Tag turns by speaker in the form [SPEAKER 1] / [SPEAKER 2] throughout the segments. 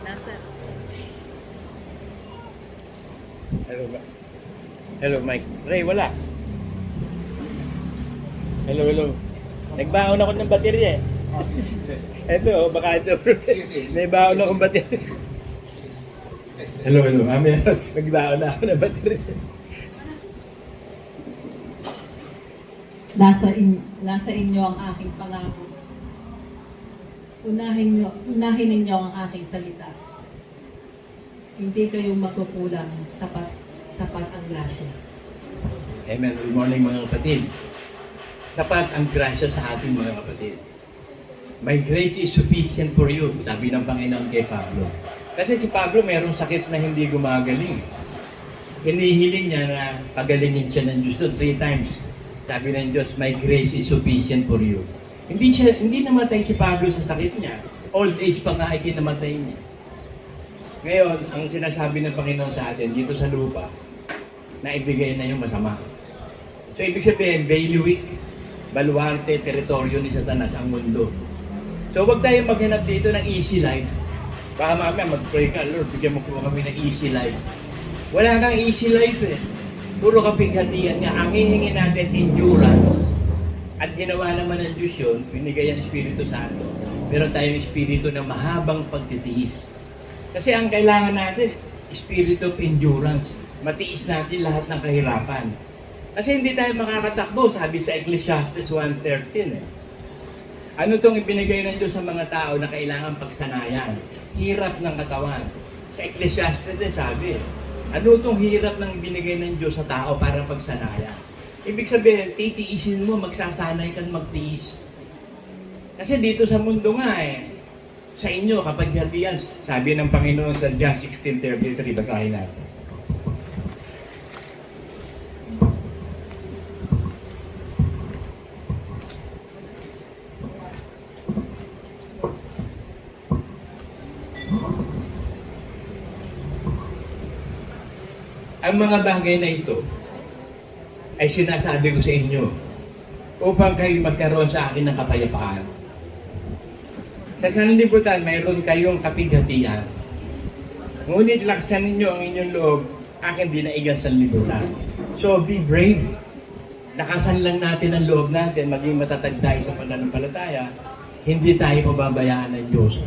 [SPEAKER 1] Nasa.
[SPEAKER 2] Hello, Mike. Ray, wala. Hello. Nagbaon ako ng baterya eh. Ito, baka ito. Nagbaon akong baterya. Hello. Mami, nagbaon na ako ng baterya.
[SPEAKER 1] Nasa inyo ang aking pangako. Unahin ninyo ang aking salita. Hindi kayo magkukulang sapat ang grasya.
[SPEAKER 2] Amen. Good morning mga kapatid. Sapat ang grasya sa ating mga kapatid. My grace is sufficient for you, sabi ng Panginoon kay Pablo. Kasi si Pablo mayroong sakit na hindi gumagaling. Hinihiling niya na pagalingin siya ng Diyos 3 times. Sabi ng Diyos, my grace is sufficient for you. Hindi namatay si Pablo sa sakit niya. Old age pa nga ay kinamatay niya. Ngayon, ang sinasabi ng Panginoon sa atin dito sa lupa, na ibigay na yung masama. So, ibig sabihin, bailiwick, baluarte, teritoryo ni Satanas ang mundo. So, huwag tayo maghanap dito ng easy life. Baka mamaya mag-pray ka, Lord, bigyan mo po kami ng easy life. Wala kang easy life eh. Puro kapighatian nga. Ang hihingi natin, endurance. At ginawa naman ng Diyos yun, binigay ang Espiritu Santo. Pero tayong Espiritu na mahabang pagtitiis. Kasi ang kailangan natin, spirit of endurance. Matiis natin lahat ng kahirapan. Kasi hindi tayo makakatakbo, sabi sa Ecclesiastes 1:13 eh. Ano itong ibinigay ng Diyos sa mga tao na kailangan pagsanayan? Hirap ng katawan. Sa Ecclesiastes din sabi, ano itong hirap ng ibinigay ng Diyos sa tao para pagsanayan? Ibig sabihin, titiisin mo, magsasanay kang magtiis. Kasi dito sa mundo nga eh, sa inyo, kapag hatian, sabi ng Panginoon sa John 16:33, basahin natin. Ang mga bagay na ito ay sinasabi ko sa inyo upang kayo magkaroon sa akin ng kapayapaan. Sa sanlibutan, mayroon kayong kapighatian. Ngunit laksan ninyo ang inyong loob, akin dinaigan sa sanlibutan. So, be brave. Lakasan lang natin ang loob natin, maging matatag tayo sa pananampalataya, hindi tayo pababayaan ng Diyos.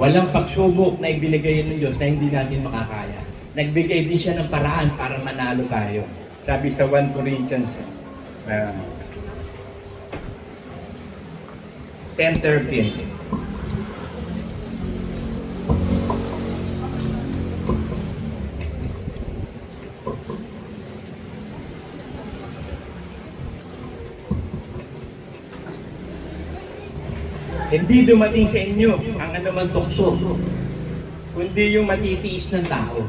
[SPEAKER 2] Walang pagsubok na ibinigay ng Diyos na hindi natin makakaya. Nagbigay din siya ng paraan para manalo tayo. Sabi sa 1 Corinthians 10:13. Hindi dumating sa inyo ang anumang tukso, kundi yung matitiis ng tao.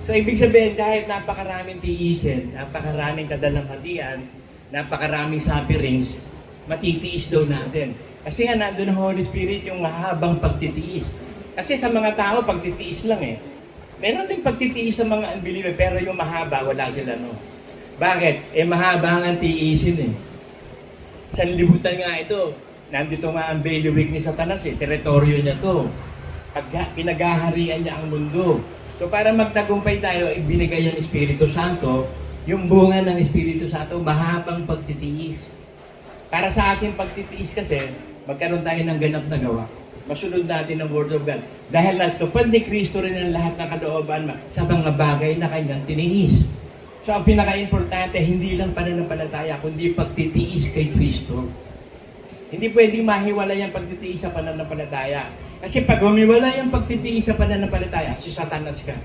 [SPEAKER 2] So, ibig sabihin, kahit napakaraming tiisin, napakaraming kadalamhatian, napakaraming sufferings, matitiis daw natin. Kasi nga, nandun ang Holy Spirit yung mahabang pagtitiis. Kasi sa mga tao, pagtitiis lang eh. Meron din pagtitiis sa mga unbeliever, pero yung mahaba, wala sila no. Bakit? Mahaba ang tiisin eh. Sanlibutan nga ito. Nandito nga ang bailiwick ni Satanas eh. Teritoryo niya to. Pinaghaharian niya ang mundo. So para magtagumpay tayo, ibinigay ang Espiritu Santo, yung bunga ng Espiritu Santo, mahabang pagtitiis. Para sa ating pagtitiis kasi, magkaroon tayo ng ganap na gawa. Masunod natin ang Word of God. Dahil natupad ni Kristo rin ang lahat ng kalooban sa mga bagay na kanyang tiniis. So ang pinaka-importante, hindi lang pananampalataya, kundi pagtitiis kay Kristo. Hindi pwedeng mahiwalay ang pagtitiis sa pananampalataya. Kasi pag humiwalay ang pagtitiis sa pananampalataya, si Satanas ka.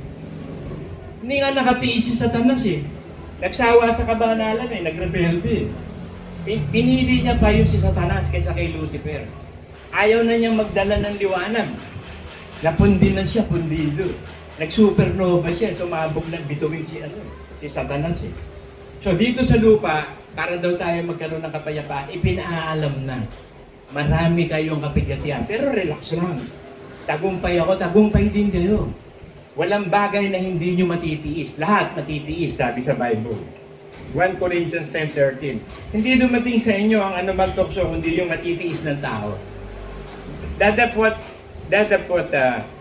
[SPEAKER 2] Hindi nga nakatiis si Satanas eh. Nagsawa sa kabanalan eh, nagrebelde. Pinili niya pa yung si Satanas kaysa kay Lucifer. Ayaw na niyang magdala ng liwanag. Napundinan siya, pundido. Nag-supernova siya, sumabog ng bituin si Satanas eh. So dito sa lupa, para daw tayo magkaroon ng kapayapaan, ipinaalam na. Marami kayong kapighatian, pero relax lang. Tagumpay ako, tagumpay din kayo. Walang bagay na hindi nyo matitiis. Lahat matitiis, sabi sa Bible. 1 Corinthians 10:13. Hindi dumating sa inyo ang anumang tukso, kundi yung matitiis ng tao. Dadapot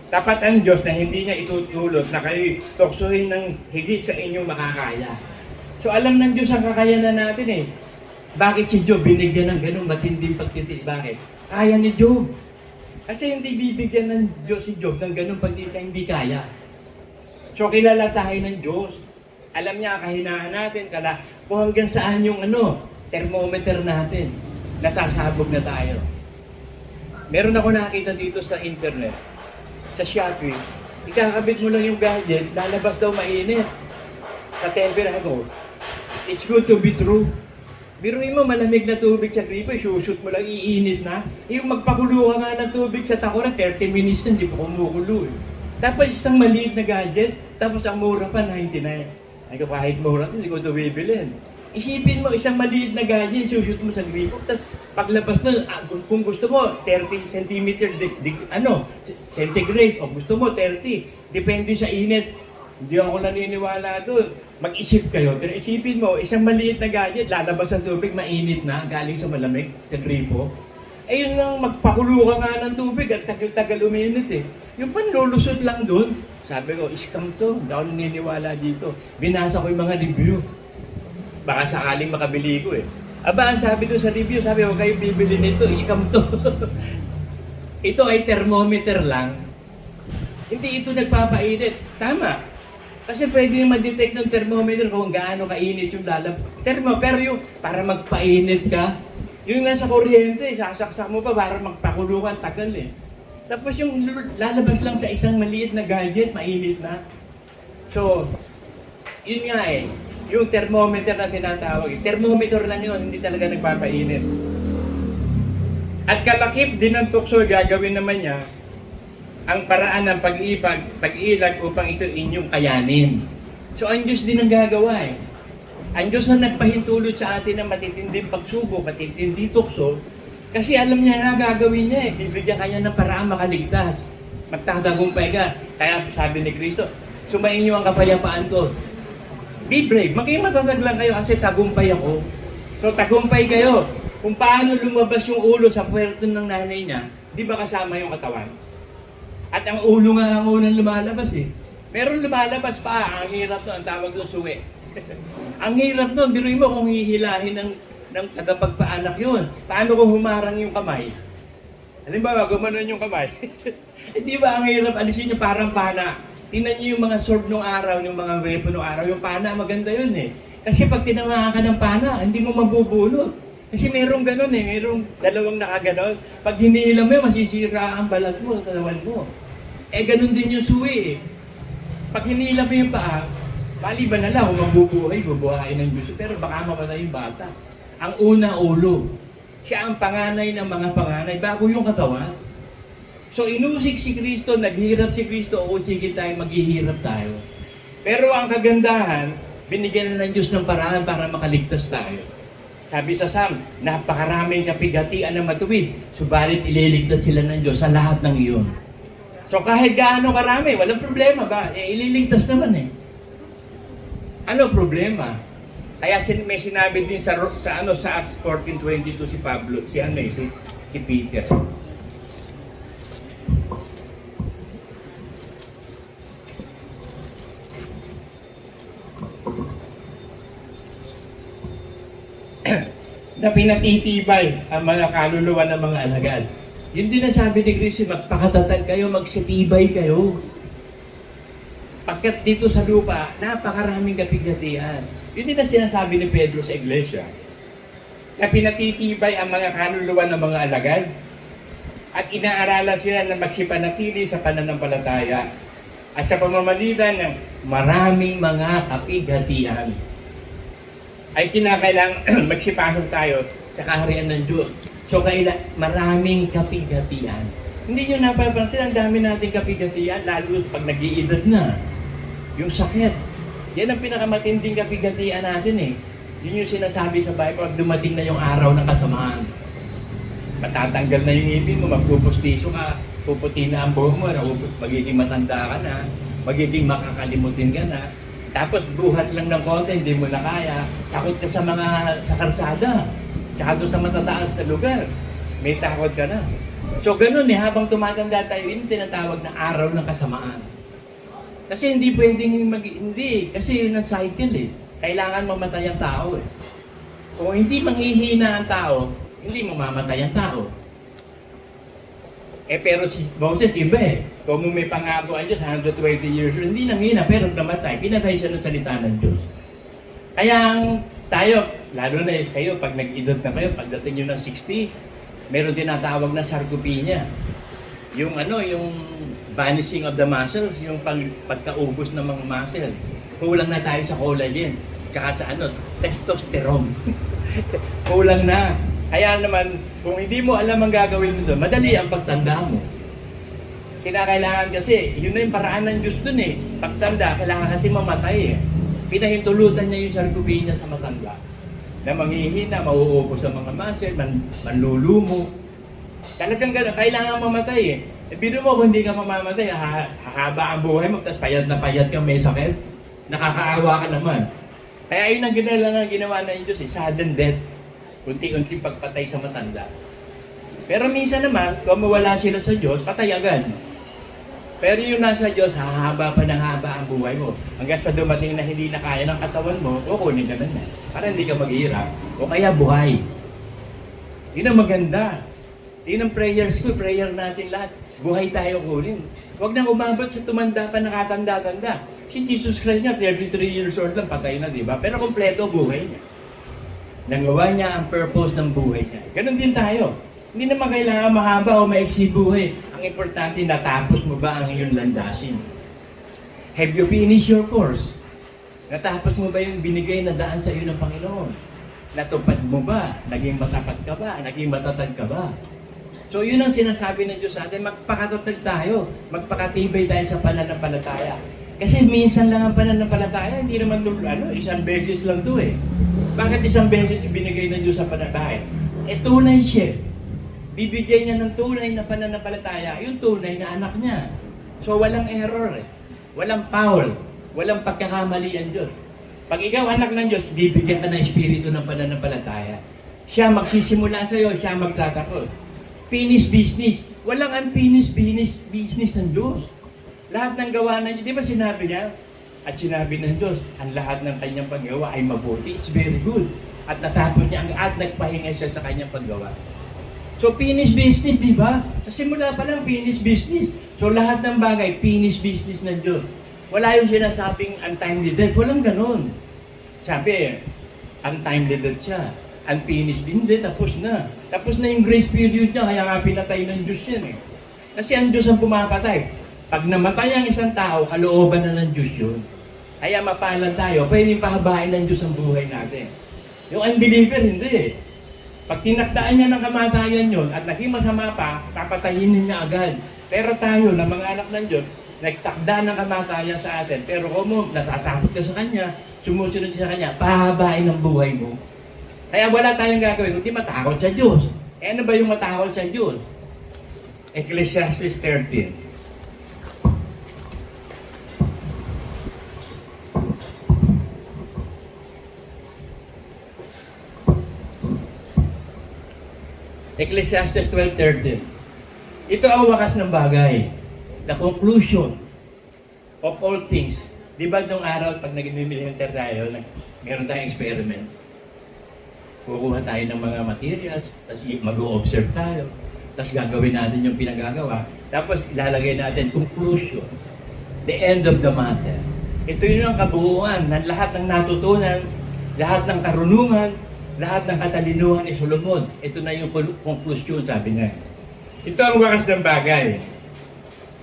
[SPEAKER 2] Tapat ang Diyos na hindi niya itutulot na kayo tuksuhin ng higit sa inyong makakaya. So alam ng Diyos ang kakayanan natin eh. Bakit si Job binigyan ng ganung matinding pagtitiis? Bakit? Kaya ni Job. Kasi hindi bibigyan ng Diyos si Job ng ganung pagtitiis na hindi kaya. So kilala tayo ng Diyos. Alam niya kahinaan natin, kung hanggang saan yung thermometer natin. Nasasabog na tayo. Meron ako nakita dito sa internet, sa Shopee, ikakabit mo lang yung gadget, lalabas daw mainit. Sa temperature ko, it's good to be true. Biruin mo, malamig na tubig sa gripo, shoot mo lang, iinit na. Yung magpakulo ka nga ng tubig sa takura, 30 minutes na, hindi pa kumukulo eh. Tapos isang maliit na gadget, tapos ang mura pa, 99. Ay ko kahit mura, hindi ko ito bibilin. Isipin mo, isang maliit na gadget, shoot mo sa gripo, tapos paglabas nun, kung gusto mo, 30 cm centigrade, o gusto mo, 30. Depende sa init. Hindi ako naniniwala doon. Mag-isip kayo. Pero isipin mo, isang maliit na gadget, lalabas ang tubig, mainit na, galing sa malamig, sa gripo. Eh yun lang, magpakulo ka nga ng tubig at tagal-tagal uminit eh. Yung panlulusot lang doon, sabi ko, scam to. Hindi ako naniniwala dito. Binasa ko yung mga review. Baka sakaling makabili ko eh. Aba, ang sabi doon sa review, sabi ko, kayo bibili nito, scam to. Ito ay thermometer lang. Hindi ito nagpapainit. Tama. Kasi pwede ma-detect ng thermometer kung gaano kainit yung pero yung para magpainit ka, yung nasa kuryente, sasaksak mo pa para magpakulo ka, tagal eh. Tapos yung lalabas lang sa isang maliit na gadget, mainit na. So, yun nga eh. Yung thermometer na tinatawag. Thermometer lang yun, hindi talaga nagpapainit. At kalakip din ng tukso, gagawin naman niya ang paraan ng pag-ilag upang ito inyong kayanin. So ang Diyos din ang gagawa eh. Ang Diyos na nagpahintulot sa atin ng matitinding pagsubok, matitinding tukso, kasi alam niya na gagawin niya eh. Bibigyan kanya ng paraan makaligtas. Magtatagumpay ka. Kaya sabi ni Kristo, sumayin niyo ang kapayapaan ko. Be brave. Maging matatag lang kayo kasi tagumpay ako. So tagumpay kayo. Kung paano lumabas yung ulo sa puwerto ng nanay niya, di ba kasama yung katawan? At ang ulo nga ang unang lumalabas eh. Meron lumalabas pa, ang hirap doon, ang tawag doon suwi. Ang hirap doon, biruin mo kung hihilahin ng tagapagpaanak yun. Paano kung humarang yung kamay? Halimbawa, gumanon yung kamay. Di ba ang hirap, alisin nyo parang pana. Tingnan nyo yung mga sword nung araw, yung mga weapon nung araw, yung pana, maganda yun eh. Kasi pag tinamaan ka ng pana, hindi mo mabubulot. Kasi merong ganun eh, merong dalawang nakaganon. Pag hinihila mo yun, masisira ang balat mo, katawan mo. Eh ganun din yung suwi eh. Pag hinihila mo yung paa, maliban na lang kung mabubuhay, bubuhayin ng Diyos. Pero baka mapatay yung bata. Ang una, ulo. Siya ang panganay ng mga panganay, bago yung katawan. So inusik si Kristo, naghirap si Kristo, o sige tayo, maghihirap tayo. Pero ang kagandahan, binigyan na ng Diyos ng paraan para makaligtas tayo. Sabi sa Psalm, napakaraming kapigatian na matuwid, subalit ililigtas sila ng Diyos sa lahat ng iyon. So kahit gaano karami, walang problema ba? Ililigtas naman eh. Ano problema? Kaya may sinabi din sa Acts 14:22 si Pablo, si Peter. Na pinatitibay ang mga kaluluwa ng mga alagad. Yun din ang sabi ni Kristo, magpakatatag kayo, magsitibay kayo. Pagkat dito sa lupa, napakaraming kapigatian. Yun din ang sinasabi ni Pedro sa iglesia. Na pinatitibay ang mga kaluluwa ng mga alagad at inaaralan sila na magsipanatili sa pananampalataya at sa pamamagitan ng maraming mga kapigatian ay kinakailangan magsipasok tayo sa kaharian ng Diyos. So, maraming kapigatian. Hindi nyo napapansin, ang dami nating kapigatian, lalo pag nag-iedad na. Yung sakit. Yan ang pinakamatinding kapigatian natin eh. Yun yung sinasabi sa Bible, pag dumating na yung araw ng kasamaan. Matatanggal na yung ngipin mo, magpupustiso ka, puputi na ang buhok mo, magiging matanda ka na, magiging makakalimutin ka na. Tapos buhat lang ng konti, hindi mo na kaya. Takot ka sa karsada. Tsaka doon sa matataas na lugar. May takot ka na. So ganun habang tumatanda tayo, yun tinatawag na araw ng kasamaan. Kasi hindi pwedeng hindi, kasi yun ang cycle eh. Kailangan mamatay ang tao eh. Kung hindi manghihina ang tao, hindi mamamatay ang tao. Pero si Moses iba eh. Kung may pangako ang Diyos, 120 years, hindi nanghina, pero namatay. Pinatay siya ng salita ng Diyos. Kaya tayo, lalo na kayo, pag nag-edad na kayo, pagdating nyo ng 60, meron tinatawag na sarcopenia. Yung vanishing of the muscles, yung pagkaubos ng mga muscle. Kulang na tayo sa collagen, tsaka sa testosterone. Kulang na. Kaya naman, kung hindi mo alam ang gagawin mo doon, madali ang pagtanda mo. Kinakailangan kasi, yun na yung paraan ng Diyos doon eh. Pagtanda, kailangan kasi mamatay eh. Pinahintulutan niya yung sarcopenia sa matanda. Na manghihina, mauubos sa mga muscle, manlulumo. Talagang gano'n, kailangan mamatay eh. Bino mo kung hindi ka mamamatay, hahaba ang buhay mo, tapos payat na payat ka, may sakit. Nakakaawa ka naman. Kaya yun ang ginawa ng Diyos eh, sudden death. Unti-unti pagpatay sa matanda. Pero minsan naman, kung mawala sila sa Diyos, patay agad. Pero yung nasa Diyos, hahaba pa ng haba ang buhay mo. Hanggang sa dumating na hindi na kaya ng katawan mo, kukunin ka na. Para hindi ka maghihirap. O kaya buhay. Yun ang maganda. Yun ang prayers ko, prayer natin lahat. Buhay tayo kunin. Huwag nang umabot sa tumanda pa nakatanda-tanda. Si Jesus Christ nga, 33 years old lang, patay na, di ba? Pero kompleto buhay niya. Nagawa niya ang purpose ng buhay niya. Ganon din tayo. Hindi naman kailangan mahaba o maiksi buhay. Ang importante, natapos mo ba ang iyong landasin? Have you finished your course? Natapos mo ba yung binigay na daan sa iyo ng Panginoon? Natupad mo ba? Naging matapat ka ba? Naging matatag ka ba? So yun ang sinasabi ng Diyos sa atin, magpakatatag tayo, magpakatibay tayo sa pananampalataya. Kasi minsan lang ang pananampalataya, hindi naman isang beses lang to eh. Bakit isang beses binigay ng Diyos sa pananampalataya? Tunay siya. Bibigyan niya ng tunay na pananampalataya, yung tunay na anak niya. So walang error eh. Walang foul. Walang pagkakamali ang Diyos. Pag ikaw anak ng Diyos, bibigyan ka ng espiritu ng pananampalataya. Siya magsisimula sa iyo, siya magtatapos. Finish business. Walang unfinished business ng Diyos. Lahat ng gawa ng Diyos, di ba sinabi niya? At sinabi ng Diyos, ang lahat ng kanyang paggawa ay mabuti. It's very good. At natapos niya at nagpahinga siya sa kanyang paggawa. So, finish business, di ba? Sa simula pa lang, finish business. So, lahat ng bagay, finish business ng Diyos. Wala yung sinasabing untimely death. Walang ganun. Sabi, untimely death siya. Unfinished, hindi, tapos na. Tapos na yung grace period niya, kaya nga pinatay ng Diyos yan eh. Kasi ang Diyos ang pumapatay. Pag namatay ang isang tao, kalooban na ng Diyos yun. Kaya mapalad tayo, pwedeng pahabain ng Diyos ang buhay natin. Yung unbeliever, hindi eh. Pag tinakdaan niya ng kamatayan yun at naging masama pa, papatayin niya agad. Pero tayo, na mga anak ng Diyos, nagtakda ng kamatayan sa atin. Pero kung natatakot ka sa Kanya, sumusunod ka sa Kanya, pahabain ang buhay mo. Kaya wala tayong gagawin, kundi matakot sa Diyos. Ano ba yung matakot sa Diyos? Ecclesiastes 13. Ecclesiastes 12:13. Ito ang wakas ng bagay. The conclusion of all things. Di ba nung araw, pag nag-military tayo, meron tayong experiment. Kukuha tayo ng mga materials, tapos mag-o-observe tayo, tapos gagawin natin yung pinagagawa, tapos ilalagay natin conclusion. The end of the matter. Ito yun ang kabuuan ng lahat ng natutunan, lahat ng karunungan, lahat ng katalinuhan ni Solomon. Ito na yung conclusion, sabi niya. Ito ang wakas ng bagay.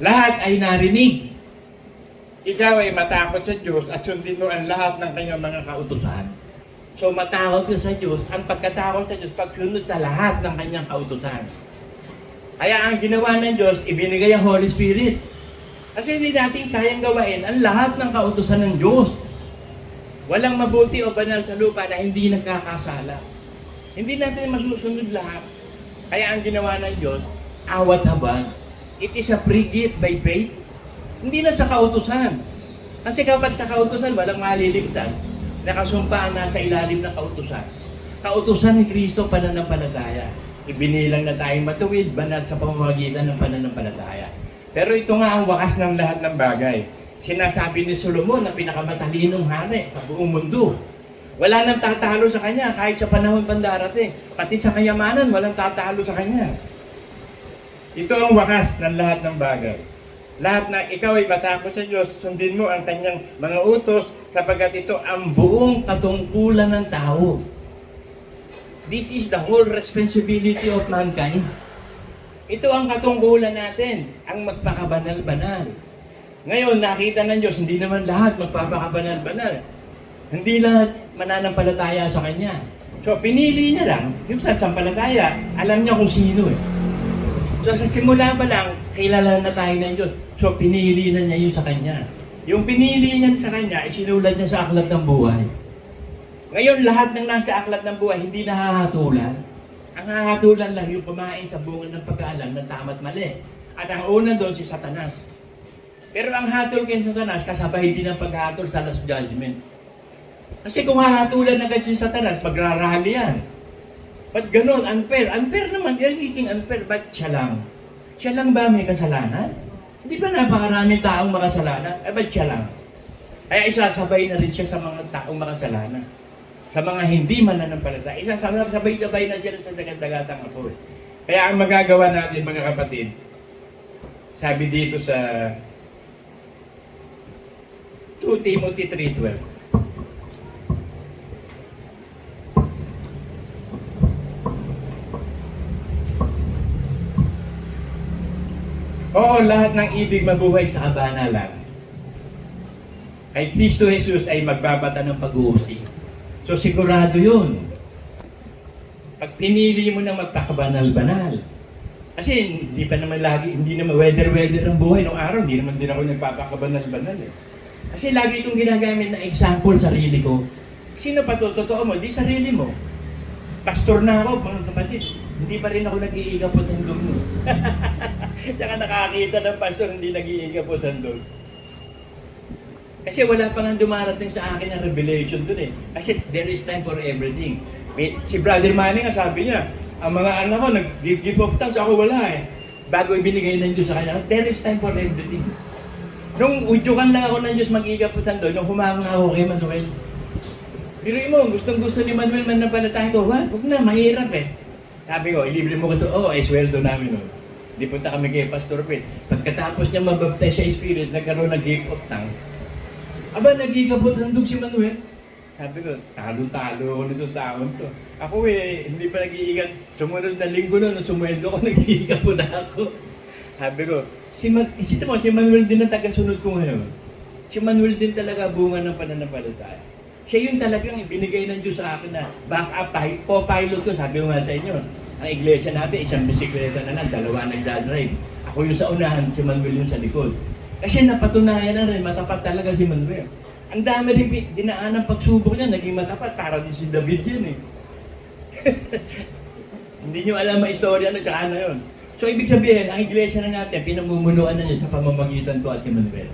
[SPEAKER 2] Lahat ay narinig. Ikaw ay matakot sa Diyos at sundin mo ang lahat ng kanyang mga kautusan. So matakot ka sa Diyos, ang pagkatakot sa Diyos, pagsunod sa lahat ng kanyang kautusan. Kaya ang ginawa ng Diyos, ibinigay ang Holy Spirit. Kasi hindi natin kayang gawain ang lahat ng kautusan ng Diyos. Walang mabuti o banal sa lupa na hindi nagkakasala. Hindi natin masusunod lahat. Kaya ang ginawa ng Diyos, awat habag. It is a free gift by faith. Hindi na sa kautusan. Kasi kapag sa kautusan, walang maliligtas. Nakasumpaan na sa ilalim ng kautusan. Kautusan ni Kristo pananampalataya. Ibinilang na tayong matuwid, banal sa pamamagitan ng pananampalataya. Pero ito nga ang wakas ng lahat ng bagay. Sinasabi ni Solomon na pinakamatalinong hari sa buong mundo. Wala nang tatalo sa kanya kahit sa panahon pandarating. Pati sa kayamanan, walang tatalo sa kanya. Ito ang wakas ng lahat ng bagay. Lahat na ikaw ay matakot sa Diyos, sundin mo ang kanyang mga utos sapagkat ito ang buong katungkulan ng tao. This is the whole responsibility of mankind. Ito ang katungkulan natin, ang magpakabanal-banal. Ngayon, nakita ng Diyos, hindi naman lahat magpapakabanal-banal. Hindi lahat mananampalataya sa Kanya. So, pinili niya lang, yung sa sampalataya, alam niya kung sino eh. So, sa simula pa lang, kilala na tayo ng Diyos. So, pinili na niya yun sa Kanya. Yung pinili niya sa Kanya, isinulat niya sa aklat ng buhay. Ngayon, lahat ng nasa aklat ng buhay, hindi nahahatulan. Ang hahatulan lang yung kumain sa bunga ng pagkaalam ng tama at mali. At ang una doon, si Satanas. Pero ang hatol kay Satanas, kasabay din ang paghatol sa last judgment. Kasi kung hahatulan agad si Satanas, magrarally yan. Ba't ganun? Unfair. Unfair naman. Yan naging unfair. Ba't siya lang? Siya lang ba may kasalanan? Hindi ba napakaraming taong makasalanan? Ba't siya lang? Kaya isasabay na rin siya sa mga taong makasalanan. Sa mga hindi mananampalataya. Isasabay-sabay na siya sa dagat-dagatang apoy. Kaya ang magagawa natin, mga kapatid, sabi dito sa 2 Timothy 3:12, oo, lahat ng ibig mabuhay sa kabanalan kay Kristo Jesus ay magbabata ng pag-uusig. So sigurado yun. Pag pinili mo na magpakabanal-banal. Kasi hindi pa naman lagi, hindi naman weather ang buhay nung araw, hindi naman din ako nagpapakabanal-banal eh. Kasi lagi kong ginagamit na example sarili ko. Sino pa to? Totoo mo? Di sarili mo. Pastor na ako, mga kapatid. Hindi pa rin ako nag-iigapot ng dugo. Tsaka nakakita ng pastor, hindi nag-iigapot ng dugo. Kasi wala pa nga dumarating sa akin ang revelation dun eh. Kasi there is time for everything. Si Brother Manny nga sabi niya, ang mga anak ko nag-give of thanks, ako wala eh. Bago ibinigay ng Diyos sa kanya, there is time for everything. Nung udyukan lang ako ng Diyos mag-igapot ng doon, nung humanga ako kay Manuel. Biruin mo, gustong-gusto ni Manuel man napalatay ko, huwag na, mahirap eh. Sabi ko, ilibre mo ko ito, ay sweldo namin. Oh. Di punta kami kay Pastor Pete. Pagkatapos niya mabaptize sa Spirit, nagkaroon ng gift of tongues. Aba, nagigabot handog si Manuel. Sabi ko, talo-talo ako nitong taon to. Ako hindi pa nag-iigat. Sumunod na linggo nun, nung sumweldo ko, nag-iigapot ako. Sabi ko, si Manuel din ang tagasunod ko ngayon. Si Manuel din talaga bunga ng pananampalataya. Siya yung talagang ibinigay ng Diyos sa akin na backup pilot ko, sabi ko nga sa inyo. Ang iglesia natin, isang bisikleta na lang, 2 nagdadrive. Ako yung sa unahan, si Manuel yung sa likod. Kasi napatunayan na rin, matapat talaga si Manuel. Ang dami rin dinaan ng pagsubok niya, naging matapat, para din si David yan eh. Hindi nyo alam ang istorya na tsaka na yun. So ibig sabihin, ang iglesia na natin, pinamumunuan na niya sa pamamagitan ko at ni Manuel.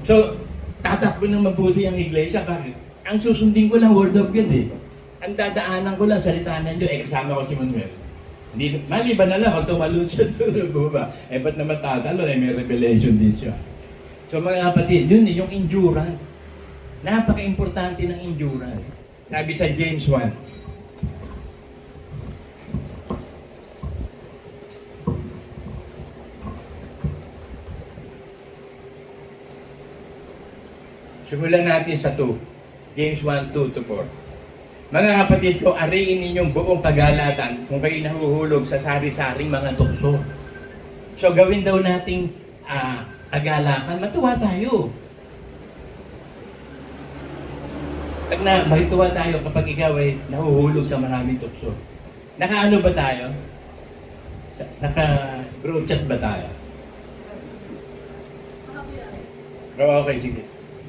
[SPEAKER 2] So, tatakbo ng mabuti ang iglesia, bakit? Ang susundin ko lang word of God eh. Ang dadaanan ko lang salita ng Diyos, kasama ko si Manuel. Hindi, maliban na lang kung tumalun siya doon, ba? Ba't naman tatalo, may revelation din siya. So mga kapatid, yun yung endurance. Napaka-importante ng endurance. Sabi sa James 1. Simulan natin sa 2. James 1:2-4. Mga kapatid ko, ariin ninyong buong kagalatan kung kayo nahuhulog sa sari-saring mga tukso. So gawin daw nating kagalakan, matuwa tayo. Pag mahituwa tayo kapag ikaw ay nahuhulog sa maraming tukso. Nakaano ba tayo? Naka-group chat ba tayo? Okay, sige.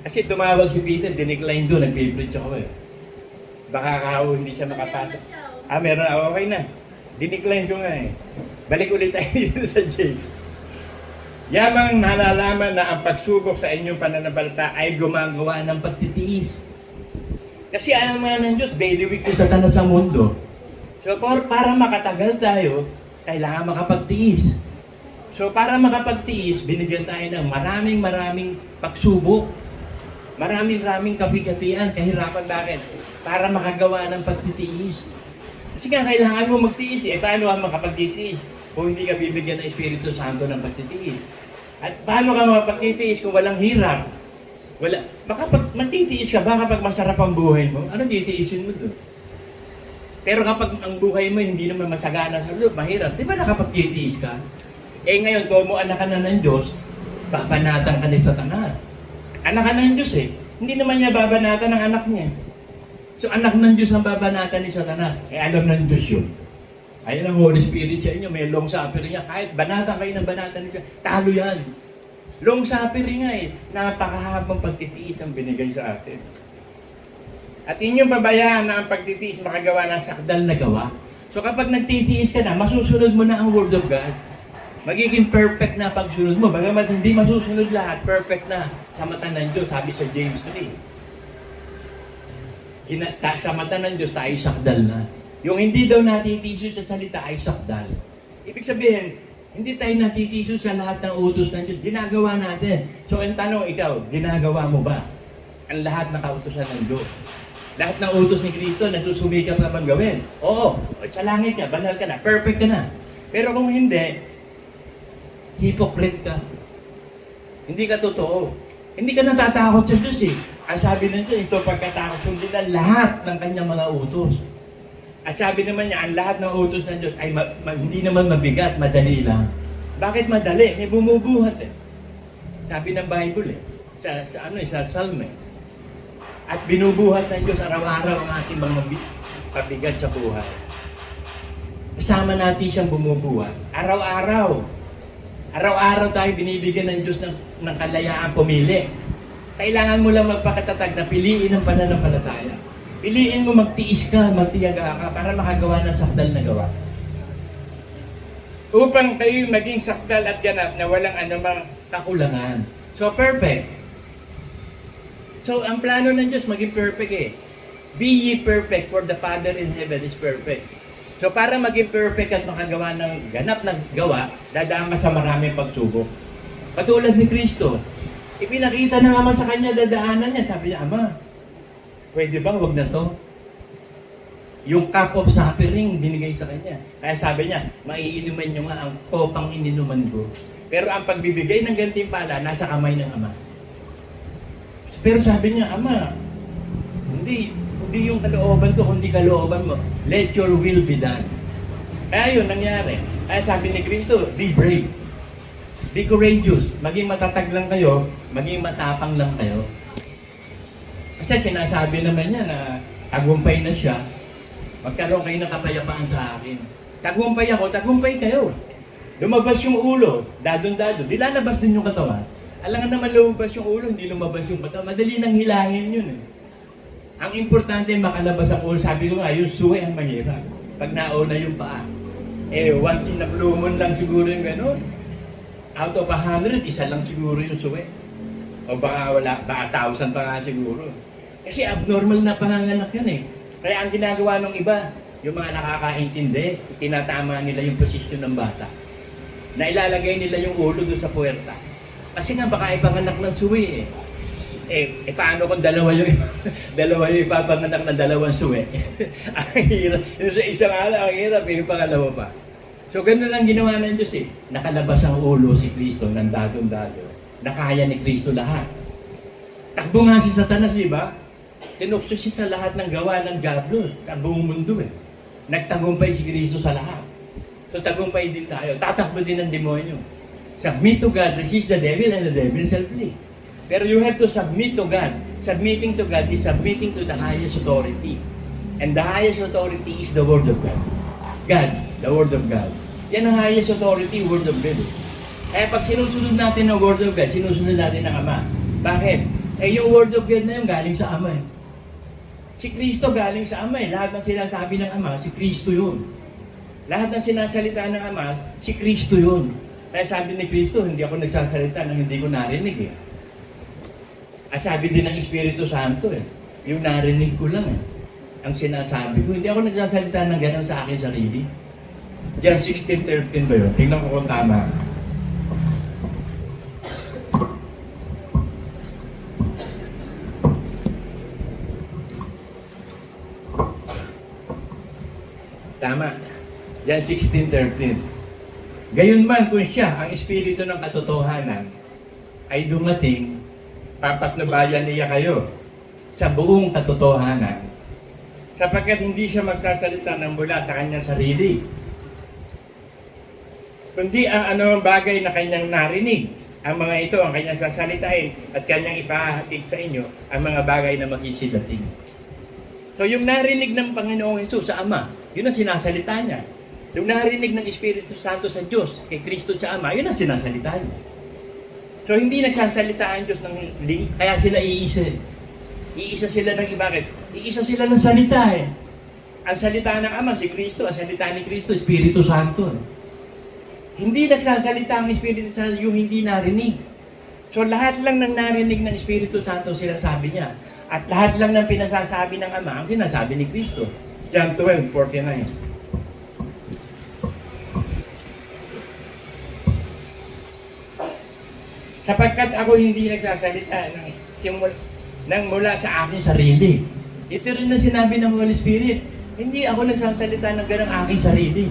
[SPEAKER 2] Kasi tumawag si Peter, dinecline doon, nag-favorite ako eh. Baka hindi siya makapasok. Meron na, okay na. Dinecline ko nga eh. Balik ulit tayo dito sa James. Yamang nalalaman na ang pagsubok sa inyong pananampalataya ay gumagawa ng pagtitiis. Kasi alam nga ng Diyos, daily week ko Satanas sa mundo. So, para makatagal tayo, kailangan makapagtiis. So, para makapagtiis, binigyan tayo ng maraming pagsubok. Maraming kapigatian, kahirapan. Bakit? Para makagawa ng pagtitiis. Kasi nga, kailangan mo magtiis. Paano ka makapagtitiis kung hindi ka bibigyan ng Espiritu Santo ng pagtitiis? At paano ka makapagtitiis kung walang hirap? Magtitiis ka ba kapag masarap ang buhay mo? Ano titiisin mo doon? Pero kapag ang buhay mo hindi naman masagana sa loob, mahirap. Di ba nakapagtitiis ka? Ngayon, kung anak ka na ng Diyos, babanatan ka ni Satanas. Anak ka ng Diyos Hindi naman niya babanatan ng anak niya. So, anak ng Diyos ang babanatan ni Satanas. Alam ng Diyos yun. Ayun ang Holy Spirit sa inyo, may long suffering niya. Kahit banatan kayo ng banatan ni Satanas, talo yan. Long suffering nga napakahabang pagtitiis ang binigay sa atin. At inyong pabayaan na ang pagtitiis makagawa ng sakdal na gawa. So kapag nagtitiis ka na, masusunod mo na ang Word of God. Magiging perfect na pagsunod mo. Bagamat hindi masusunod lahat, perfect na sa mata ng Diyos, sabi sa James 3. Sa mata ng Diyos, tayo sakdal na. Yung hindi daw natitiis sa salita ay sakdal. Ibig sabihin, hindi tayo natitiis sa lahat ng utos ng Diyos. Ginagawa natin. So ang tanong, ikaw, ginagawa mo ba ang lahat na kautosan ng Diyos? Lahat ng utos ni Kristo, nagsusumikap ka bang gawin? Oo. Sa langit ka, banal ka na, perfect ka na. Pero kung hindi, hypocrite ka. Hindi ka totoo. Hindi ka natatakot sa Diyos Ang sabi ng Diyos, ito pagkatakot, sundin na lahat ng kanyang mga utos. At sabi naman niya, ang lahat ng utos ng Diyos ay hindi naman mabigat, madali lang. Bakit madali? May bumubuhat Sabi ng Bible sa Psalm At binubuhat ng Diyos araw-araw ang ating mga pabigat sa buhay. Kasama natin siyang bumubuhat. Araw-araw. Araw-araw tayo binibigyan ng Diyos ng kalayaan pumili. Kailangan mo lang magpakatatag na piliin ang pananampalataya. Piliin mo magtiis ka, magtiyaga ka para makagawa ng sakdal na gawa. Upang kayo maging sakdal at ganap na walang anumang kakulangan. So perfect. So, ang plano ng Diyos, maging perfect Be ye perfect, for the Father in heaven is perfect. So, para maging perfect at makagawa ng ganap na gawa, dadaan ka sa maraming pagsubok. Katulad ni Kristo, ipinakita ng Ama sa Kanya, dadaanan niya. Sabi niya, Ama, pwede bang wag na to? Yung cup of suffering, binigay sa Kanya. Kaya sabi niya, maiinuman niyo nga ang kopang ininuman ko. Pero ang pagbibigay ng gantimpala, nasa kamay ng Ama. Pero sabi niya, Ama, hindi yung kalooban ko, kundi kalooban mo. Let your will be done. Kaya yun nangyari. Kaya sabi ni Kristo, be brave. Be courageous. Maging matatag lang kayo, maging matapang lang kayo. Kasi sinasabi naman niya na tagumpay na siya, magkaroon kayo ng kapayapaan sa akin. Tagumpay ako, tagumpay kayo. Lumabas yung ulo, dadon-dadon. Di lalabas din yung katawan. Alam nga naman lumabas yung ulo, hindi lumabas yung katawan. Madali nang hilangin yun Ang importante makalabas ang ulo. Sabi ko nga, yung suwi ang mahirap. Pag nauna yung paa. Once in a blue moon lang siguro yung gano'n. Out of 100, isa lang siguro yung suwi. O baka 1,000 pa nga siguro. Kasi abnormal na panganganak yan Kaya ang ginagawa ng iba, yung mga nakakaintindi, tinatama nila yung posisyon ng bata. Na ilalagay nila yung ulo doon sa puwerta. Kasi nga baka ipanganak ng suwi paano kung dalawa yung ipapanganak ng dalawang suwi? Ang hirap. Yung sa isang ala, ang hirap, yung pangalawa pa. So ganun lang ginawa ng Diyos Nakalabas ang ulo si Kristo ng dadon-dado. Nakaya ni Kristo lahat. Takbo nga si Satanas, di ba? Tinukso siya sa lahat ng gawa ng diablo, ang buong mundo Nagtagumpay si Kristo sa lahat. So tagumpay din tayo. Tatakbo din ang demonyo. Submit to God, resist the devil, and the devil shall flee. Pero you have to submit to God. Submitting to God is submitting to the highest authority. And the highest authority is the Word of God. God, the Word of God. Yan ang highest authority, Word of God. Kaya pag sinusunod natin ang Word of God, sinusunod natin ang Ama. Bakit? Yung Word of God na yun galing sa Ama Si Kristo galing sa Ama Lahat ng sinasabi ng Ama, si Kristo yun. Lahat ng sinasalita ng Ama, si Kristo yun. Kaya sabi ni Kristo, hindi ako nagsasalita nang hindi ko narinig Sabi din ng Espiritu Santo yung narinig ko lang ang sinasabi ko. Hindi ako nagsasalita ng ganun sa akin sarili. Diyan 16:13 ba yun? Tingnan ko kung tama. Tama. Yan 16:13. Gayunman kung siya, ang espiritu ng katotohanan, ay dumating, papatnubayan niya kayo sa buong katotohanan. Sapagkat hindi siya magsasalita ng mula sa kanyang sarili, kundi ang anumang bagay na kanyang narinig. Ang mga ito ang kanyang sasalitain at kanyang ipahatid sa inyo ang mga bagay na makisidating. So yung narinig ng Panginoong Hesus sa Ama, yun ang sinasalita niya. Yung narinig ng Espiritu Santo sa Diyos, kay Kristo sa Ama, yun ang sinasalita niya. So hindi nagsasalita ang Diyos ng kaya sila iisa. Iisa sila ng bakit? Iisa sila ng salita eh. Ang salita ng Ama, si Kristo. Ang salita ni Kristo, Espiritu Santo. Hindi nagsasalita ang Espiritu Santo yung hindi narinig. So lahat lang ng narinig ng Espiritu Santo sinasabi niya. At lahat lang ng pinasasabi ng Ama ang sinasabi ni Kristo. John 12:49. Sapagkat ako hindi nagsasalita ng mula sa aking sarili. Ito rin ang sinabi ng Holy Spirit. Hindi ako nagsasalita ng ganang aking sarili.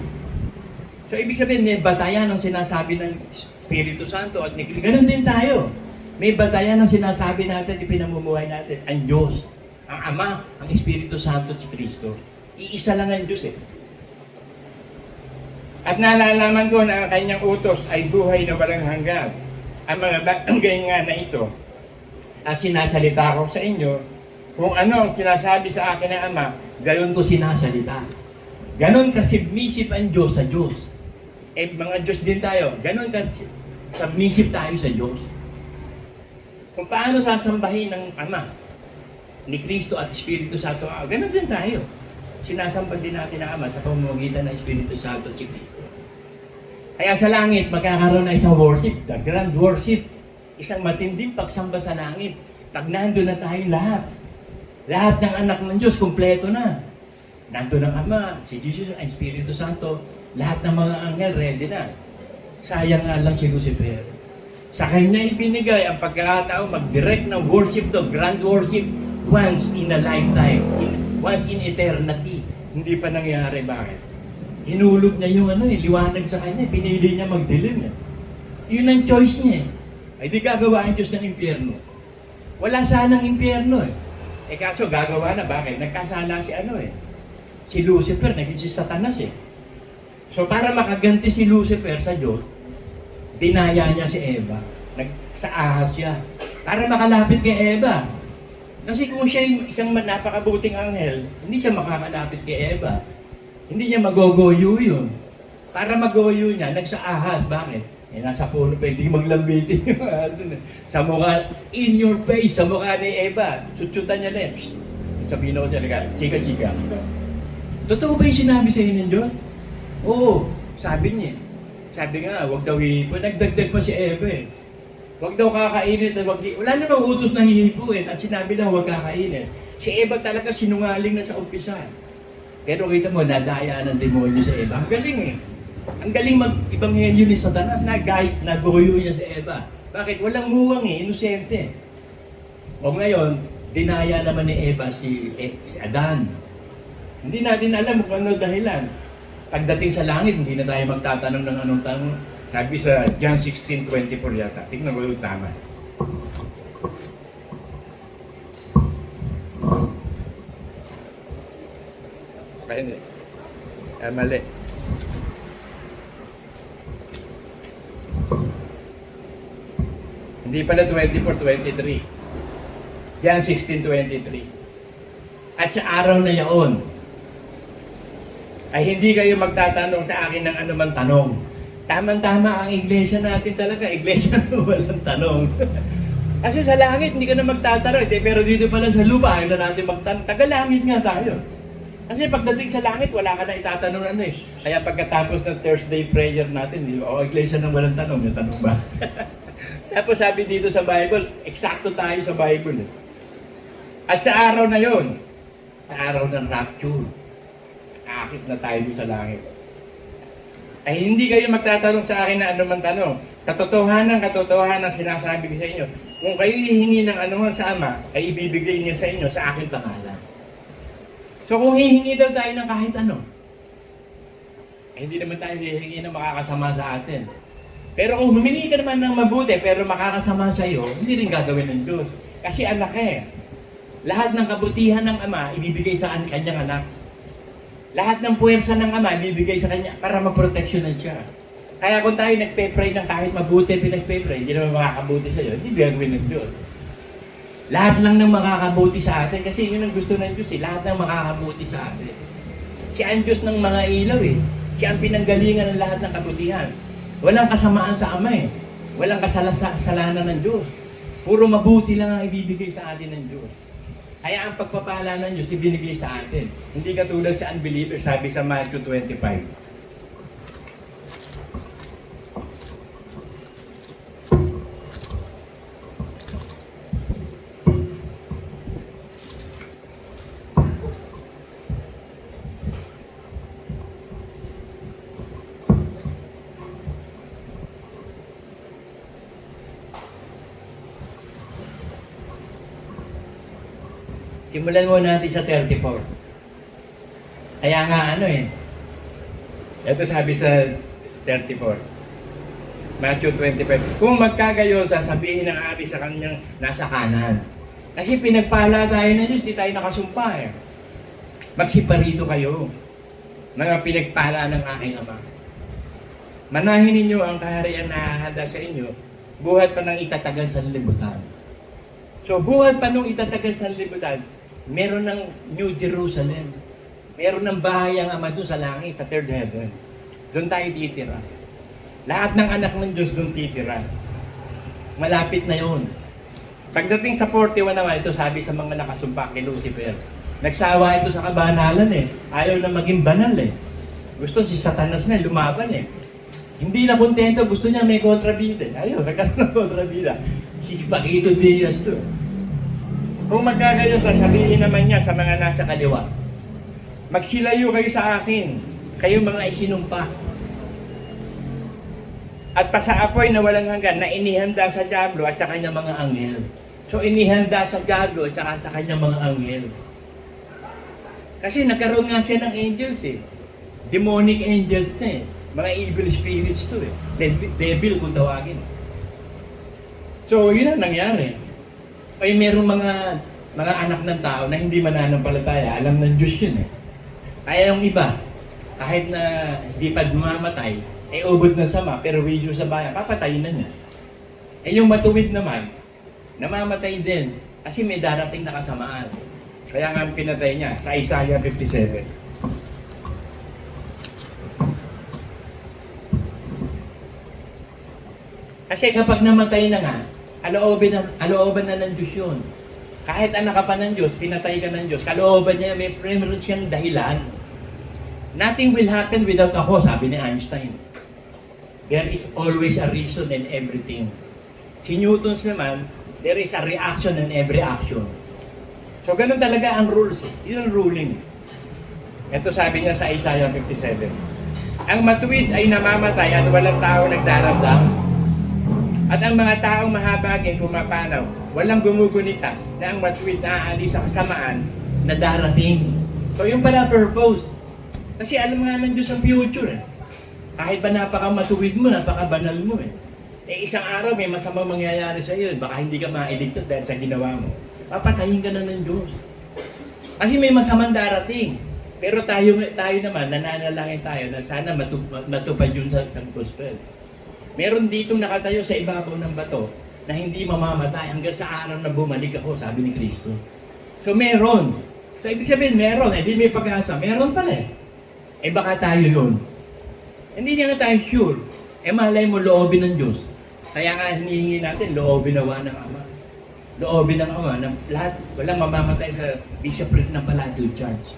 [SPEAKER 2] So ibig sabihin, may batayan ang sinasabi ng Espiritu Santo at ni Kristo. Ganon din tayo. May batayan ang sinasabi natin, ipinamumuhay natin. Ang Diyos, ang Ama, ang Espiritu Santo at si Kristo. Iisa lang ang Diyos eh. At nalalaman ko na ang kanyang utos ay buhay na walang hanggan. Ang mga bagay nga na ito at sinasalita ko sa inyo kung ano ang sinasabi sa akin ng Ama, gayon ko sinasalita. Ganon ka-submissive ang Diyos sa Diyos. Eh, mga Diyos din tayo. Ganon ka-submissive tayo sa Diyos. Kung paano sasambahin ng Ama, ni Kristo at Espiritu Santo, ganon din tayo. Sinasambag din natin ang Ama sa pamamagitan ng Espiritu Santo at si Kristo. Kaya sa langit, magkakaroon na isang worship, the grand worship. Isang matinding pagsamba sa langit. Pag nandun na tayong lahat. Lahat ng anak ng Diyos, kumpleto na. Nandun ang Ama, si Jesus, ang Espiritu Santo. Lahat ng mga anghel, ready na. Sayang nga lang si Lucifer. Sa kanya ibinigay ang pagkakataon mag-direct ng worship to, grand worship, once in a lifetime, once in eternity. Hindi pa nangyari. Bakit? Hinulog niya yung liwanag sa kanya. Pinili niya magdilim. Yun ang choice niya. Ay di gagawa ang Diyos ng impyerno. Wala sanang impyerno eh. Eh kaso gagawa na. Bakit? Nagkasala si Lucifer, naging si Satanas eh. So para makaganti si Lucifer sa Diyos, dinaya niya si Eva. Sa ahas siya. Para makalapit kay Eva. Kasi kung siya yung isang napakabuting anghel, hindi siya makakalapit kay Eva. Hindi niya magogoyo yun. Para magoyo niya, nagsaahas. Bakit? Eh, nasa puno pa, hindi maglambitin sa mukha, in your face, sa mukha ni Eva. Tsutsutan niya lang. Sabihin ako talaga, chika-chika. Totoo ba yung sinabi sa inyo ng Diyos? Oo, sabi niya. Sabi nga, huwag daw hihipo. Nagdagdag pa si Eva eh. Huwag daw kakainin. Wala namang utos na hihipuin. At sinabi lang, huwag kakainin. Si Eva talaga sinungaling na sa umpisa. Pero kita mo, nadaya ng demonyo sa Eva. Ang galing eh. Ang galing mag-ibanghelyo ni Satanas. Nagoyo niya sa Eva. Bakit? Walang muwang eh. Inosente. O ngayon, dinaya naman ni Eva si Adan. Hindi natin alam kung ano dahilan. Pagdating sa langit, hindi na tayo magtatanong ng anong tanong. Sabi sa John 16:24 yata. Tingnan ko yung tama. Hindi. Mali. Hindi pala 24:23. John 16:23. At sa araw na yaon, ay hindi kayo magtatanong sa akin ng anumang tanong. Tamang-tama ang iglesia natin talaga. Iglesia na walang tanong. Kasi sa langit, hindi ka na magtatanong. Pero dito pala sa lupa, ayaw na natin magtanong. Tagalangit nga tayo. Kasi pagdating sa langit, wala ka na itatanong Kaya pagkatapos ng Thursday prayer natin, iglesia nang walang tanong, may tanong ba? Tapos sabi dito sa Bible, eksakto tayo sa Bible. At sa araw na yon, sa araw ng rapture. Aakit na tayo doon sa langit. Ay hindi kayo magtatanong sa akin na anuman tanong. Katotohanan sinasabi ko sa inyo. Kung kayo hihingi ng anuman sa Ama, ay ibibigay niyo sa inyo sa aking pangalan. So kung hihingi daw tayo ng kahit ano, ay hindi naman tayo hihingi na makakasama sa atin. Pero kung humingi ka naman ng mabuti, pero makakasama sa iyo, hindi rin gagawin ng Diyos. Kasi anak eh. Lahat ng kabutihan ng Ama, ibibigay sa kanyang anak. Lahat ng puwersa ng Ama, ibibigay sa kanya para maproteksyonan siya. Kaya kung tayo nagpe-pray ng kahit mabuti pinagpe-pray, hindi naman makakabuti sa iyo, hindi gagawin ng Diyos. Lahat lang ng makakabuti sa atin, kasi yun ang gusto ng Diyos eh, lahat ng makakabuti sa atin. Siya ang Diyos ng mga ilaw eh. Siya ang pinanggalingan ng lahat ng kabutihan. Walang kasamaan sa Ama eh. Walang kasalanan ng Diyos. Puro mabuti lang ang ibibigay sa atin ng Diyos. Kaya ang pagpapala ng Diyos ibinigay sa atin. Hindi katulad sa unbeliever, sabi sa Matthew 25. Simulan muna natin sa 34. Kaya nga ito sabi sa 34. Matthew 25. Kung magkagayon, sasabihin ng ari sa kanyang nasa kanan. Kasi pinagpala tayo ng Diyos, di tayo nakasumpa eh. Magsiparito kayo. Mga pinagpala ng aking Ama. Manahin ninyo ang kaharian na hahanda sa inyo, buhat pa ng itatagal sa libutan. So buhat pa nung itatagal sa libutan, meron ng New Jerusalem. Meron ng bahay ang Ama doon sa langit, sa third heaven. Doon tayo titira. Lahat ng anak ng Diyos doon titira. Malapit na yun. Pagdating sa 41 naman, ito sabi sa mga nakasumpa kay Lucifer. Nagsawa ito sa kabanalan eh. Ayaw na maging banal eh. Gusto si Satanas na lumaban eh. Hindi na kontento, gusto niya may kontrabida. Ayaw, nagkaroon ng kontrabida. Si Paquito Diaz to. Kung magkagayon, sasabihin naman niya sa mga nasa kaliwa, magsilayo kayo sa akin, kayo mga isinumpa. At pasaapoy na walang hanggan na inihanda sa diablo at sa kanyang mga anghel. So inihanda sa diablo at sa kanyang mga anghel. Kasi nagkaroon nga siya ng angels eh. Demonic angels na eh. Mga evil spirits to eh. Devil kung tawagin. So yun ang nangyari. Ay merong mga anak ng tao na hindi mananampalataya, alam ng Diyos yun eh. Kaya yung iba, kahit na di pa mamatay, ubod ng sama, pero wisyo sa bayan, papatayin na niya. Yung matuwid naman, namamatay din, kasi may darating na kasamaan. Kaya nga pinatay niya sa Isaiah 57. Kasi kapag namatay na nga, alooban na ng Diyos yun. Kahit anak ka pa ng Diyos, pinatay ka ng Diyos, kalooban niya, meron siyang dahilan. Nothing will happen without ako, sabi ni Einstein. There is always a reason in everything. Si Newton's naman, there is a reaction in every action. So ganun talaga ang rules. Yun ang ruling. Ito sabi niya sa Isaiah 57. Ang matuwid ay namamatay at walang tao nagdaramdam. At ang mga taong mahabagin pumapanaw, walang gumugunita na ang matuwid na aalis sa kasamaan na darating. So yung pala purpose. Kasi alam nga ng Diyos ang future eh. Kahit ba napakamatuwid mo, napakabanal mo eh. Isang araw may masamang mangyayari sa iyo, baka hindi ka mailigtas dahil sa ginawa mo. Papatayin ka na ng Diyos. Kasi may masamang darating. Pero tayo naman, nananalangin tayo na sana matupad yun sa gospel. Meron ditong nakatayo sa ibabaw ng bato na hindi mamamatay hanggang sa araw na bumalik ako, sabi ni Kristo. So meron. So ibig sabihin meron, di may pag-asa. Meron pala eh. Baka tayo yun. Hindi niya nga tayo sure. Malay mo loobin ng Diyos. Kaya nga hinihingi natin, loobin nawa ng Ama. Loobin ng Ama na lahat, walang mamamatay sa bishopric ng Palatine Church.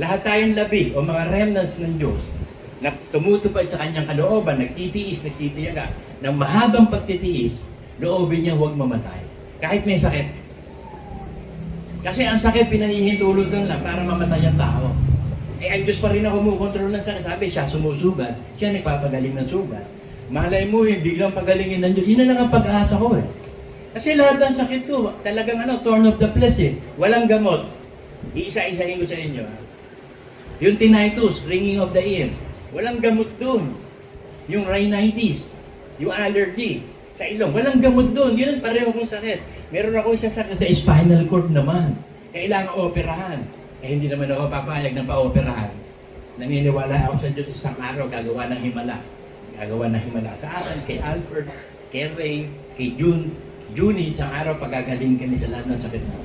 [SPEAKER 2] Lahat tayong labi o mga remnants ng Diyos na tumutupad sa kanyang kalooban, nagtitiyaga, ng mahabang pagtitiis, loobin niya huwag mamatay. Kahit may sakit. Kasi ang sakit pinahihintulot doon lang para mamatay ang tao. Eh, ang Diyos pa rin ang kumukontrol ng sakit. Sabi, siya sumusugat, siya nagpapagaling ng sugat. Malay mo biglang pagalingin ng Diyos. Yun na lang ang pag-asa ko eh. Kasi lahat ng sakit ko, talagang thorn of the flesh eh. Walang gamot. Iisa-isahin ko sa inyo. Yung tinnitus, ringing of the ear. Walang gamot doon. Yung rhinitis, yung allergy sa ilong. Walang gamot doon. Yun ang pareho kong sakit. Meron ako isang sakit sa spinal cord naman. Kailangan operahan. Eh hindi naman ako papayag ng pa-operahan. Naniniwala ako sa Diyos isang araw gagawa ng himala. Gagawa ng himala sa akin, kay Albert, kay Ray, kay Junie, isang araw pagagaling kami sa lahat ng sakit na.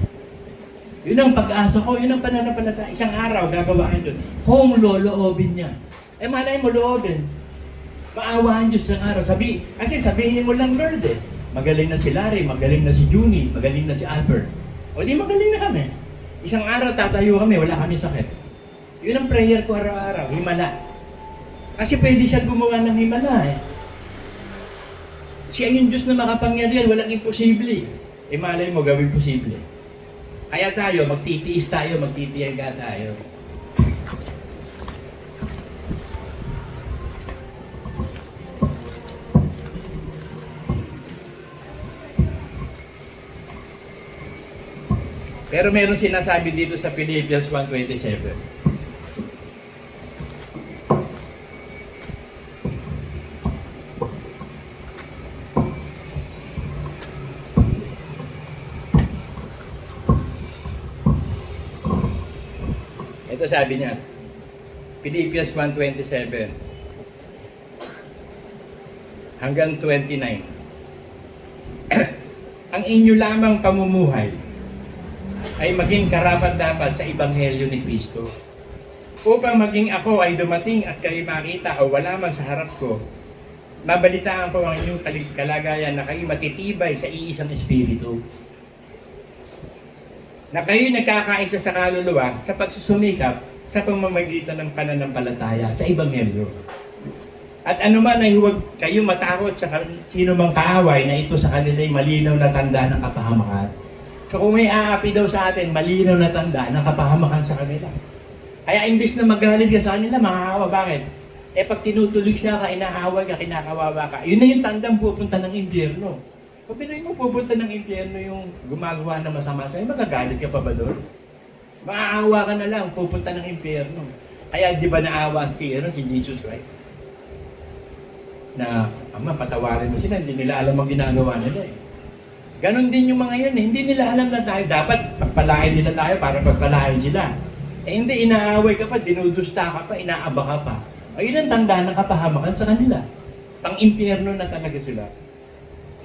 [SPEAKER 2] Yun ang pag-asa ko, yun ang pananampalataya. Isang araw gagawaan Diyos. Kung loloobin niya. Eh malay mo loobin. Paawaan Diyos isang araw. Kasi sabihin mo lang Lord eh. Magaling na si Larry, magaling na si Junie, magaling na si Albert. O di magaling na kami. Isang araw tatayo kami, wala kami sakit. Yun ang prayer ko araw-araw, himala. Kasi pwede siya gumawa ng himala eh. Siya yung Diyos na makapangyarihan, walang imposible. Eh malay mo, gawin posible. Kaya tayo, magtitiis tayo, magtitiyaga tayo. Pero meron sinasabi dito sa Philippians 1:27. Ito sabi niya, Philippians 1:27 hanggang 29. Ang inyo lamang pamumuhay ay maging karapat-dapat sa Ebanghelyo ni Kristo. Upang maging ako ay dumating at kayo makita o wala man sa harap ko, mabalitaan ko ang inyong kalagayan na kayo matitibay sa iisang Espiritu. Na kayo nagkakaisa sa kaluluwa sa pagsusumikap sa pamamagitan ng pananampalataya sa Ebanghelyo. At anuman ay huwag kayo matakot sa sino mang kaaway na ito sa kanila ay malinaw na tanda ng kapahamakan. So kung may aapi daw sa atin, malinaw na tanda ng kapahamakan sa kanila. Kaya imbis na magalit ka sa kanila, makakawa. Bakit? Eh pag tinutulig siya ka, inaaway ka, kinakawawa ka, yun na yung tandang pupunta ng impyerno. Kung pinoy mo pupunta ng impyerno yung gumagawa ng masama sa'yo, magagalit ka pa ba doon? Maaawa ka na lang, pupunta ng impyerno. Kaya di ba naawa si Jesus Christ? Na, Ama, patawarin mo sila, hindi nila alam ang ginagawa nila eh. Ganon din yung mga yun eh. Hindi nila alam na tayo. Dapat pagpalain nila tayo para pagpalain sila. Eh hindi, inaaway ka pa, dinudusta ka pa, inaaba ka pa. Ayun ang tanda ng kapahamakan sa kanila. Pang-impyerno na talaga sila.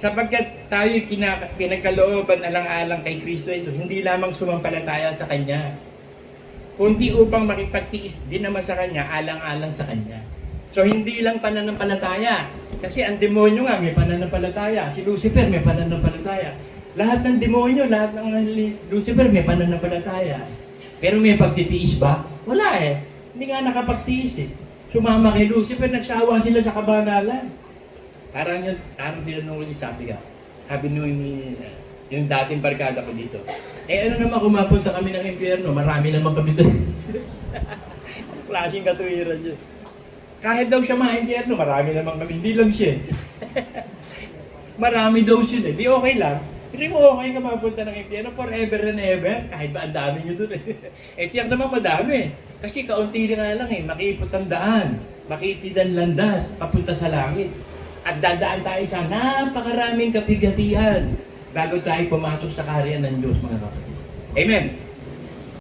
[SPEAKER 2] Sapagkat tayo pinagkalooban alang-alang kay Kristo Jesus, hindi lamang sumampalataya sa Kanya, kundi upang makipagtiis din naman sa Kanya, alang-alang sa Kanya. So hindi lang pananampalataya. Kasi ang demonyo nga may pananampalataya. Si Lucifer may pananampalataya. Lahat ng demonyo, lahat ng Lucifer may pananampalataya. Pero may pagtitiis ba? Wala eh. Hindi nga nakapagtiis eh. Sumama kay Lucifer, nagsawa sila sa kabanalan. Parang tinanong ko niya, sabi yung dating barkada ko dito. Eh ano naman kung mapunta kami ng impyerno, marami naman kami doon. Klaseng katuwiran yun. Kahit daw siya ma-impyerno, marami naman kami. Hindi lang siya. Marami daw siya. Di okay lang. Hindi mo okay ka mapunta ng impyerno forever and ever. Kahit ba ang dami nyo doon eh. Eh tiyak naman madami. Kasi kaunti na lang eh. Makipot ang daan. Makitid ang landas. Papunta sa langit. At dadaan tayo sa napakaraming kapigatian bago tayo pumasok sa kaharian ng Diyos, mga kapatid. Amen.